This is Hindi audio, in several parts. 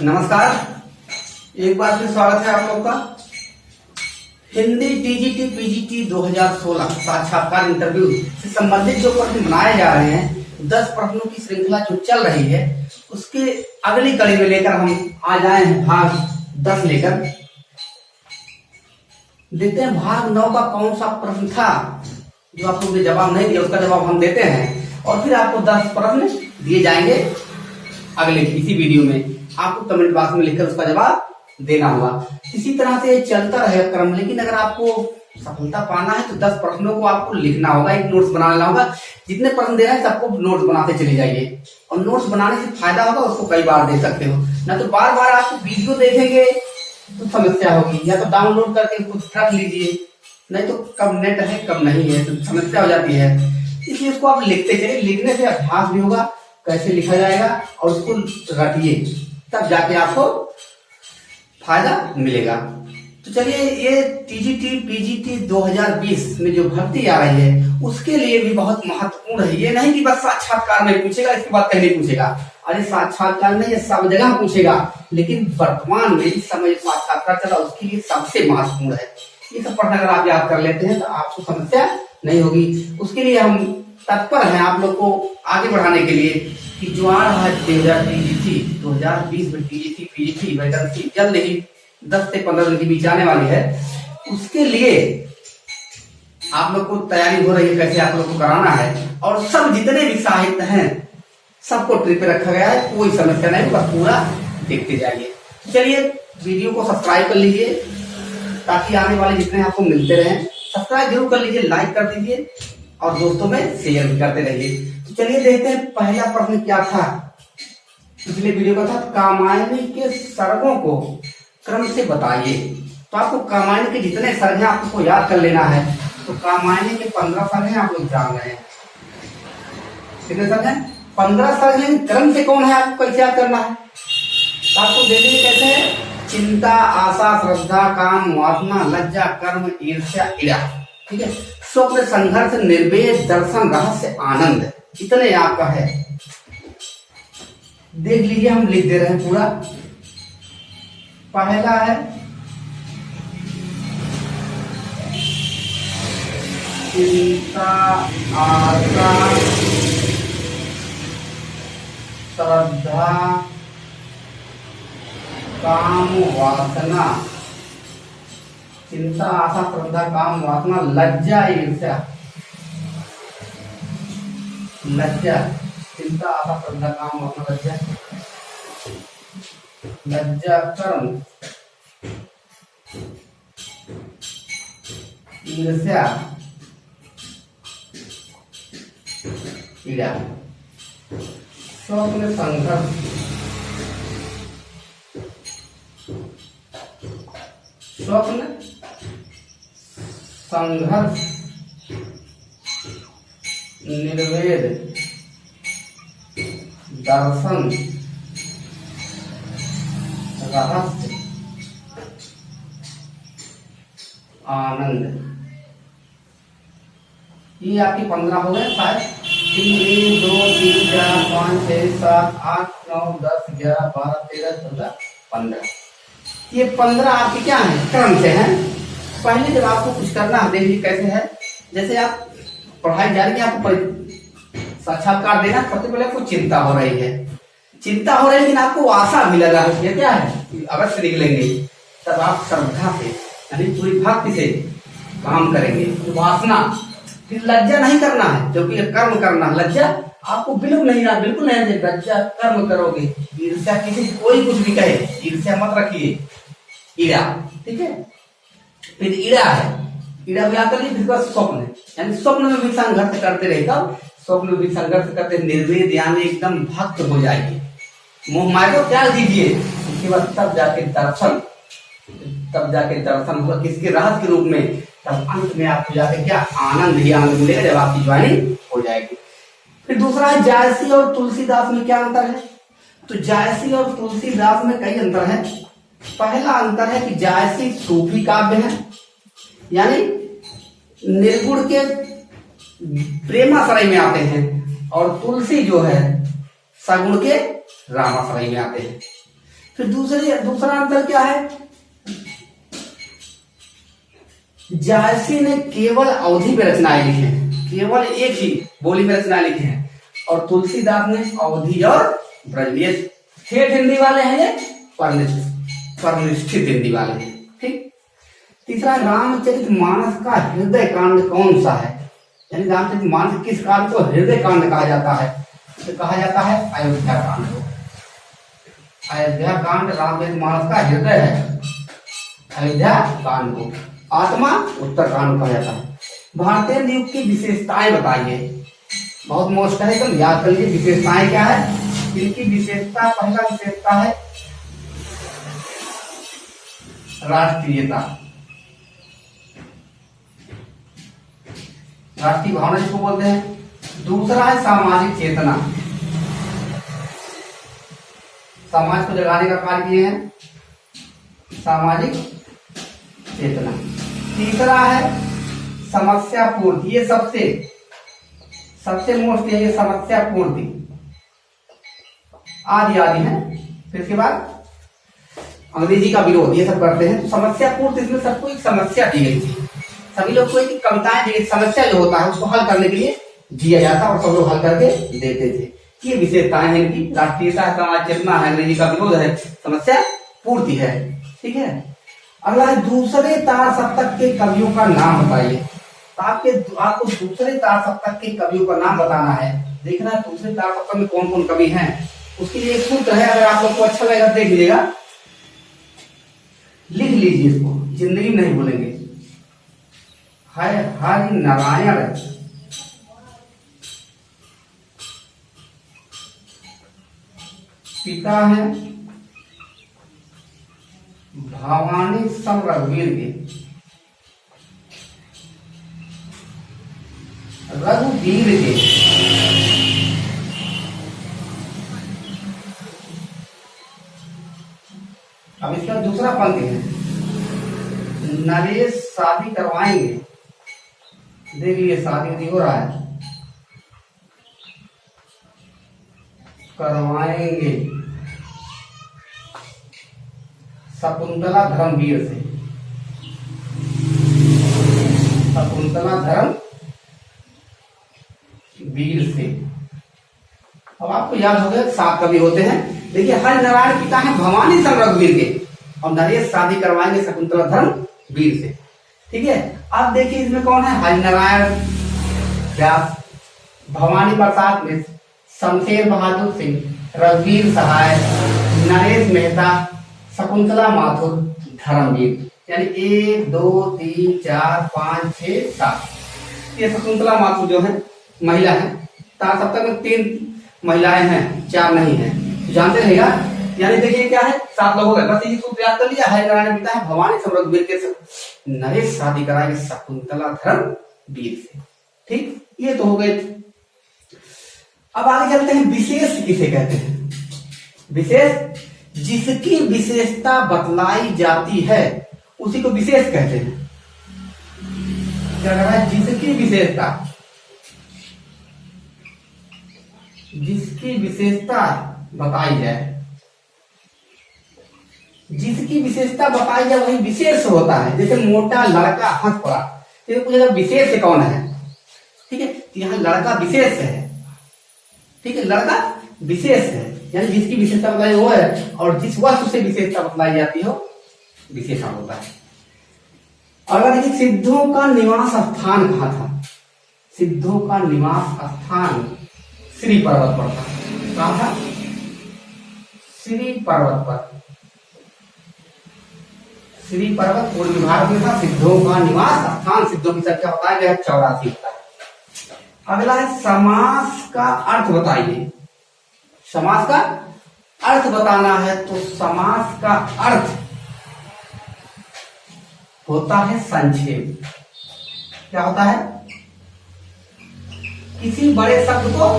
नमस्कार, एक बार फिर स्वागत है आप लोग का। हिंदी टीजीटी पीजीटी 2016 साक्षात्कार इंटरव्यू से संबंधित जो प्रश्न बनाए जा रहे हैं, 10 प्रश्नों की श्रृंखला जो चल रही है, उसके अगली कड़ी में लेकर हम आज आए हैं भाग 10 लेकर। देखते हैं भाग 9 का कौन सा प्रश्न था जो आप लोग ने जवाब नहीं दिया, उसका जवाब हम देते हैं और फिर आपको 10 प्रश्न दिए जाएंगे अगले इसी वीडियो में। आपको कमेंट बॉक्स में लिखकर उसका जवाब देना होगा। इसी तरह से चलता रहेगा क्रम, लेकिन अगर आपको सफलता पाना है तो 10 प्रश्नों को आपको लिखना होगा, एक नोट्स बना लेना होगा। जितने प्रश्न दे रहे हैं सबको नोट्स बनाते चले जाइए, और नोट्स बनाने से फायदा होगा, उसको कई बार दे सकते हो। ना तो बार बार आप वीडियो देखेंगे तो समस्या होगी, या तो डाउनलोड करके कुछ रख लीजिए, नहीं तो कब नेट है कब नहीं है तो समस्या हो जाती है। इसलिए उसको आप लिखते चलिए, लिखने से अभ्यास भी होगा कैसे लिखा जाएगा, और उसको रटिए, तब जाके आपको फायदा मिलेगा। तो चलिए, ये टीजीटी पीजीटी 2020 में जो भर्ती आ रही है उसके लिए भी बहुत महत्वपूर्ण है। ये नहीं कि बस साक्षात्कार में पूछेगा इसके बाद कहीं नहीं पूछेगा, अरे साक्षात्कार में ये सब जगह पूछेगा, लेकिन वर्तमान में इस समय जो साक्षात्कार चला उसके लिए सबसे महत्वपूर्ण है। ये सब प्रश्न अगर आप याद कर लेते हैं तो आपको समस्या नहीं होगी। उसके लिए हम तत्पर हैं आप लोग को आगे बढ़ाने के लिए कि जो आ रहा है 2020 में टीजीटी पीजीटी वैकेंसी जल्द ही 10 से 15 दिन के बीच आने वाली है। उसके लिए आप लोग को तैयारी हो रही है, कैसे आप लोग को कराना है, और सब जितने भी साहित्य हैं सबको ट्रिप पे रखा गया है, कोई समस्या नहीं, बस पूरा देखते जाइए। चलिए, वीडियो को सब्सक्राइब कर लीजिए ताकि आने वाले जितने आपको मिलते रहे। सब्सक्राइब जरूर कर लीजिए, लाइक कर दीजिए और दोस्तों में शेयर भी करते रहिए। तो चलिए देखते हैं पहला प्रश्न क्या था। पिछले वीडियो का था कामायनी के सर्गों को क्रम से बताइए। तो आपको कामायनी के जितने सर्ग हैं आपको याद कर लेना है। तो कामायनी के 15 सर्ग हैं, आप लोग जान रहे हैं कितने सर्ग हैं? 15 सर्ग हैं। क्रम से कौन है आपको कैसे याद करना है? तो आपको देख लीजिए कैसे है। चिंता, आशा, श्रद्धा, काम, वासना, लज्जा, कर्म, ईर्ष्या, इरा। ठीक है। स्वप्न, संघर्ष, निर्वेद, दर्शन, रहस्य, आनंद, इतने आपका है। देख लीजिए, हम लिख दे रहे हैं पूरा। पहला है चिंता, आशा, श्रद्धा, काम, वासना। चिंता, आशा, श्रद्धा, काम, वासना, लज्जा, ईर्ष्या। लज्जा, चिंता, आशा, श्रद्धा, काम, वासना, लज्जा। लज्जा, कर्म, ईर्ष्या, ईरा। स्वप्न, संघर्ष, स्वप्न, संघर्ष, निर्वेद, दर्शन, रहस्य, आनंद। ये आपकी 15 हो गए शायद। 3, 1, 2, 3, 4, 5, 6, 7, 8, 9, 10, 11, 12, 13, 14, 15। ये 15 आपके क्या है? क्रम से हैं। पहले जब आपको कुछ करना है, देखिए कैसे है। जैसे आप पढ़ाई जारी, आपको साक्षात्कार देना, सबसे पहले आपको चिंता हो रही है, लेकिन आपको आशा भी लगा है, क्या है, अवश्य निकलेंगे। तब आप श्रद्धा से यानी पूरी भक्ति से काम करेंगे। वासना, फिर लज्जा नहीं करना है, क्योंकि कर्म करना। लज्जा आपको बिल्कुल नहीं, लज्जा कर्म करोगे। ईर्ष्या, किसी कोई कुछ भी कहे ईर्ष्या मत रखिए। ईरा, ठीक है। फिर ईरा है, ईरा भी आकर फिर स्वप्न, यानी स्वप्न में भी संघर्ष करते रहेगा। स्वप्न में भी संघर्ष करते, निर्वेद यानी एकदम भक्त हो जाएगी, मोह माया को त्याग दीजिए। उसके बाद तब जाके दर्शन होगा, किसके रहस्य के रूप में। तब अंत में आपको जाके क्या आनंद ही आनंद मिलेगा जब आपकी ज्वाइनिंग हो जाएगी। फिर दूसरा है जायसी और तुलसीदास में क्या अंतर है? तो जायसी और तुलसीदास में कई अंतर है। पहला अंतर है कि जायसी सूफी काव्य है, यानी निर्गुण के प्रेमाश्रय में आते हैं, और तुलसी जो है सगुण के रामाश्रय में आते हैं। फिर दूसरा अंतर क्या है, जायसी ने केवल अवधि में रचनाएं लिखी हैं, केवल एक ही बोली में रचनाएं लिखी हैं, और तुलसीदास ने अवधि और ब्रज में। ठेठ हिंदी वाले हैं, ये परनिष्ठित हिंदी वाले हैं। ठीक। तीसरा, रामचरित मानस का हृदय कांड कौन सा है, यानी रामचरित मानस किस कांड को हृदय कांड कहा जाता है, तो कहा जाता है अयोध्या कांड को। अयोध्या कांड रामचरित मानस का हृदय है, अयोध्या कांड को। आत्मा उत्तर कांड कहा जाता है। भारतीय युग की विशेषताएं बताइए, बहुत मोस्ट है, तो याद कर लीजिए विशेषताएं क्या है। इनकी विशेषता, पहला विशेषता है राष्ट्रीयता, राष्ट्रीय भावना जिसको बोलते हैं। दूसरा है सामाजिक चेतना, समाज को जगाने का कार्य किए हैं, सामाजिक चेतना। तीसरा है समस्या पूर्ति, ये सबसे मोस्ट है, ये समस्या पूर्ति आदि है। फिर इसके बाद अंग्रेजी का विरोध, ये सब करते हैं। तो समस्या पूर्ति, इसमें सबको एक समस्या दी गई थी, सभी लोग को एक कविताएं दी गई, समस्या जो होता है उसको हल करने के लिए दिया जाता और सब लोग हल करके देते थे। ये विशेषताएं हैं इनकी, राष्ट्रीयता, समाज चेतना है, अंग्रेजी का विरोध है, समस्या पूर्ति है। ठीक है। अगला है दूसरे तार सप्तक के कवियों का नाम बताइए। तो आपको दूसरे तार सप्तक के कवियों का नाम बताना है, देखना है दूसरे तार सप्तक में कौन कौन कवि हैं। उसके लिए एक सूत्र है, अगर आप लोग को अच्छा लगेगा देख लीजिएगा, लिख लीजिए इसको, जिंदगी नहीं भूलेंगे। है हरि नारायण पिता है भवानी सम रघुवीर के, रघुवीर के। अब इसका दूसरा पंक्ति है, नरेश शादी करवाएंगे, देख लीजिए शादी हो रहा है, करवाएंगे शकुंतला धर्मवीर से, शकुंतला धर्मवीर से। अब आपको याद हो गया 7 कवि होते हैं। देखिए हरि नारायण पिता है भवानी सम रघुवीर के, और नरेश शादी करवाएंगे शकुंतला धर्मवीर से। ठीक है। अब देखिए इसमें कौन है, हरि नारायण व्यास, भवानी प्रसाद मिश्र, शमशेर बहादुर सिंह, रघुवीर सहाय, नरेश मेहता, शकुंतला माथुर, धर्मवीर। यानी 1 2 3 4 5 6 7, ये शकुंतला माथुर जो है महिला है। तार सप्तक में 3 महिलाएं हैं, 4 नहीं है, जानते रहेगा। यानी देखिए क्या है, 7 लोग हो गए, बस ये सूत्र याद कर लिया। हरि नारायण पिता है भवानी सम रघुवीर के, नरेश शादी कराएंगे शकुंतला धर्मवीर से। ठीक, ये तो हो गए। अब आगे चलते हैं, विशेष किसे कहते हैं। विशेष जिसकी विशेषता बतलाई जाती है उसी को विशेष कहते हैं। क्या कह रहा है, जिसकी विशेषता, जिसकी विशेषता बताई जाए, जिसकी विशेषता बताई जाए वही विशेष होता है। जैसे मोटा लड़का हंस पड़ा, तो पूछेगा विशेष कौन है। ठीक है, यहाँ लड़का विशेष है। ठीक है, लड़का विशेष है, यानी जिसकी विशेषता बताई वो है, और जिस वस्तु से विशेषता बताई जाती हो विशेषण होता है। अगर देखिए सिद्धों का निवास स्थान कहाँ था, सिद्धों का निवास स्थान श्री पर्वत पर था। कहाँ था, श्री पर्वत पर, श्री पर्वत पूर्वी भारत में था। सिद्धों का निवास स्थान, सिद्धों की संख्या बताया गया 84 होता है। अगला है समास का अर्थ बताइए। समास का अर्थ बताना है तो समास का अर्थ होता है संक्षेप। क्या होता है, किसी बड़े शब्द को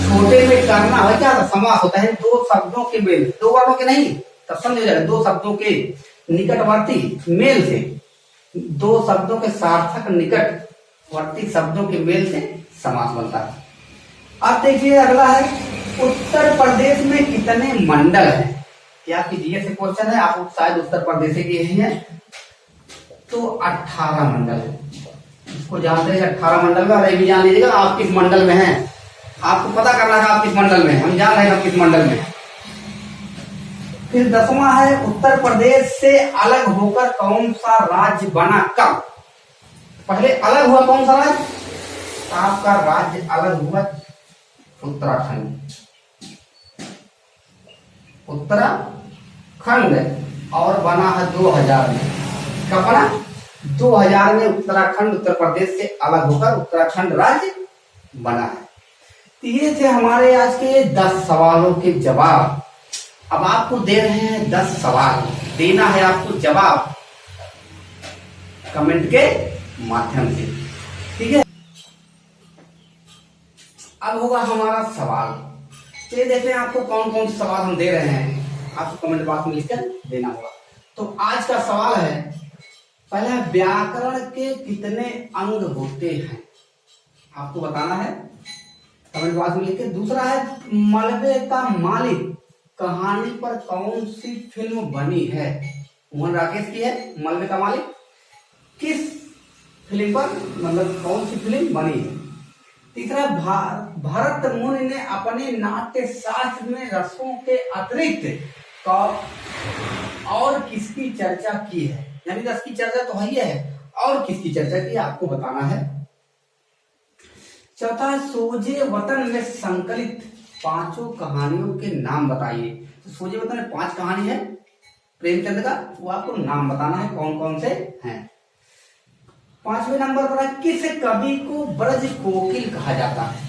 छोटे में करना है, क्या समास होता है। 2 शब्दों के मेल, 2 वर्णों के नहीं, तब समझ जाएगा, 2 शब्दों के निकटवर्ती मेल से, 2 शब्दों के सार्थक निकटवर्ती शब्दों के मेल से समास बनता है। अब देखिए अगला है, उत्तर प्रदेश में कितने मंडल हैं। ये आपकी जीएस से क्वेश्चन है, आप शायद उत्तर प्रदेश के ही हैं। तो 18 मंडल है, इसको जानते हैं 18 मंडल में, और ये भी जान लीजिएगा आप किस मंडल में हैं। आपको पता करना है आप किस मंडल में, हम जान रहे हैं आप किस मंडल में। फिर 10वां है, उत्तर प्रदेश से अलग होकर कौन सा राज्य बना कब? पहले अलग हुआ कौन सा राज्य? आपका राज्य अलग हुआ उत्तराखंड। उत्तराखंड और बना है 2000 में। कब बना? 2000 में उत्तराखंड उत्तर प्रदेश से अलग होकर उत्तराखंड राज्य बना है। तो ये थे हमारे आज के 10 सवालों के जवाब। अब आपको दे रहे हैं 10 सवाल, देना है आपको जवाब कमेंट के माध्यम से, ठीक है। अब होगा हमारा सवाल, चलिए देखते हैं आपको कौन कौन से सवाल हम दे रहे हैं, आपको कमेंट बॉक्स में लिखकर देना होगा। तो आज का सवाल है, पहला व्याकरण के कितने अंग होते हैं, आपको बताना है कमेंट बॉक्स में लिख के। दूसरा है, मलबे का मालिक कहानी पर कौन सी फिल्म बनी है? मोहन राकेश की है मलबे का मालिक, किस फिल्म पर, मतलब कौन सी फिल्म बनी है? तीसरा, भरत मुनि ने अपने नाट्य शास्त्र में रसों के अतिरिक्त और किसकी चर्चा की है? यानी रस की चर्चा तो है, और किसकी चर्चा की आपको बताना है। चौथा, सोजे वतन में संकलित 5 कहानियों के नाम बताइए। तो सोजे वतन में 5 कहानी है प्रेमचंद का, वो आपको नाम बताना है कौन कौन से हैं। 5वें नंबर पर है, किस कवि को ब्रज कोकिल कहा जाता है?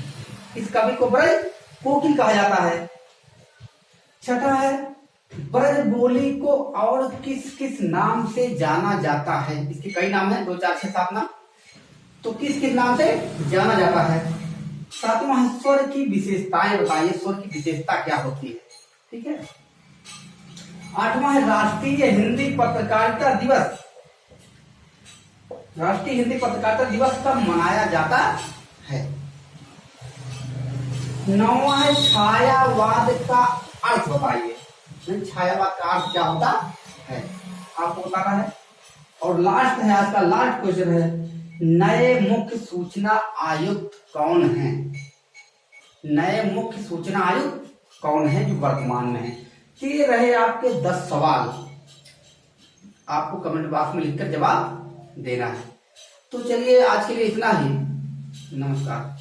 किस कवि को ब्रज कोकिल कहा जाता है? छठा है, ब्रज बोली को और किस किस नाम से जाना जाता है? इसके कई नाम है, 2 4 6 7 नाम, तो किस किस नाम से जाना जाता है? 7वां है, स्वर की विशेषताएं बताइए, स्वर की विशेषता क्या होती है, ठीक है। 8वां है, राष्ट्रीय हिंदी पत्रकारिता दिवस। राष्ट्रीय हिंदी पत्रकारिता दिवस कब मनाया जाता है? 9वां है, छायावाद का अर्थ बताइए। छायावाद का अर्थ क्या होता है आपको बताना है। और लास्ट है, आज का लास्ट क्वेश्चन है, नए मुख्य सूचना आयुक्त कौन है? नए मुख्य सूचना आयुक्त कौन है जो वर्तमान में है? ये रहे आपके 10 सवाल, आपको कमेंट बॉक्स में लिखकर जवाब देना है। तो चलिए आज के लिए इतना ही, नमस्कार।